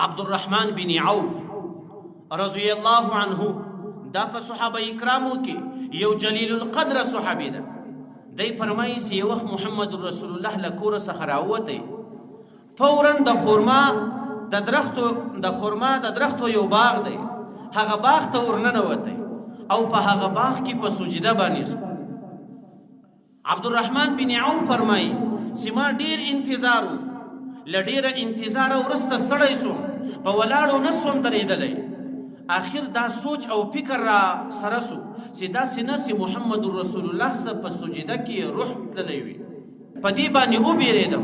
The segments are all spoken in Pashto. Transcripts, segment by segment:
عبدالرحمن بن عوف رضی الله عنه دا په صحابه کرامو کې یو جلیل القدر صحابي ده. دی فرمایي چې یو وخت محمد رسول الله له کوره څخه راووتی، فورا د خرما د درختو یو باغ دی، هغه باغ ته ورننوتی او په هغه باغ کې په سجده باندې شو. عبدالرحمن بن عوف فرمایي چې ما ډیر انتظار و، له ډیره انتظار وروسته ستړی سوم، په ولاړو نه سوم درېدلی. آخر دا سوچ او فکر را سره سو چې داسې نه چې محمد رسول الله څخه په سجده کې روح تللی وي. په دې باندې وبېرېدم،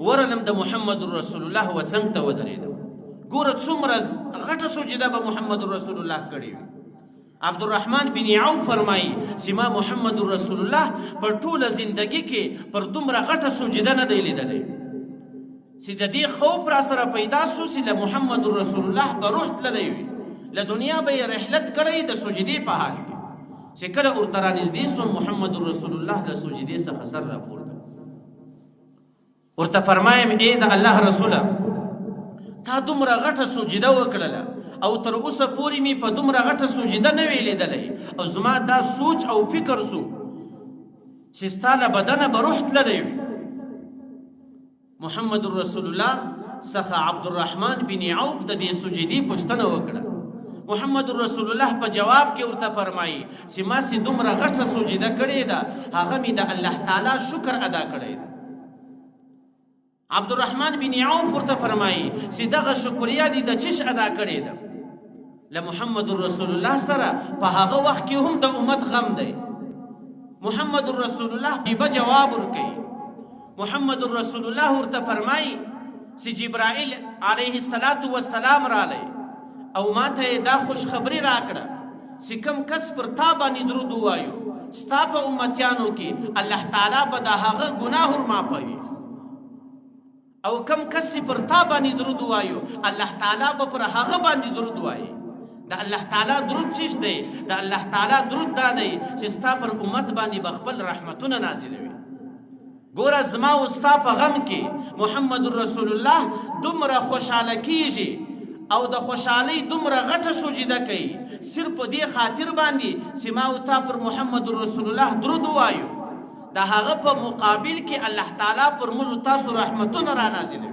ورلم د محمد رسول الله وڅنګ ته ودرېدم. ګوره څومره غټه سجده به محمد رسول الله کړې وي. عبدالرحمن بن عوف فرمایي چې ما محمد رسول الله پر ټوله زندگی کې پر دومره غټه سجده نه دی لیدلی چې د دې خوف را سره پیدا سو چې له محمد رسول الله به روح تللی وي، له دنیا به یې رحلت کړی د سجدې په حال کې. چې کله ورته رانږدې سوم محمد رسول الله له سجدې څخه سر راپورته ورته فرمایم ای د الله رسوله، تا دومره غټه سجده وکړله او تر اوسه پورې مې په دومره غټه سجده نه وی لیدلی، او زما دا سوچ او فکر سو چې ستا له بدنه به روح تللی وي. محمد رسول الله څخه عبدالرحمن بن عوف د دې سجدې پوښتنه وکړه. محمد رسول الله په جواب کې ورته فرمایي چې ما چې دومره غټه سجده کړې ده هغه مې د الله تعالی شکر ادا کړی ده. عبدالرحمن بن عوف ورته فرمایي چې دغه شکریا دې د چش ادا کړې ده؟ له محمد رسول الله سره په هغه وخت کې هم د امت غم دی. محمد رسول الله به جواب ورکوي. محمد رسول الله ورته فرمایي چې جبرائیل علیه السلام رالی او ما ته دا خوش خبری راکړه چې کم کس پر تا باندې درود ووایو ستا په امتیانو کې الله تعالی به د هغه ګناه ورماپوي، او کم کس پر تا باندې درود ووایو الله تعالی به پر هغه باندې درود وایي. د الله تعالی درود چیش دی؟ د الله تعالی درود دا دی چې ستا پر امت باندې به خپل رحمتونه نازلوي. ګوره زما او ستا په غم کې محمد رسول الله دومره خوشحاله کیږي او د خوشحالۍ دومره غټه سجده کوي صرف په دې خاطر باندې چې ما او تا پر محمد رسول الله درود ووایو، د هغه په مقابل کې الله تعالی پر موږ تاسو رحمتونه را نازلوي.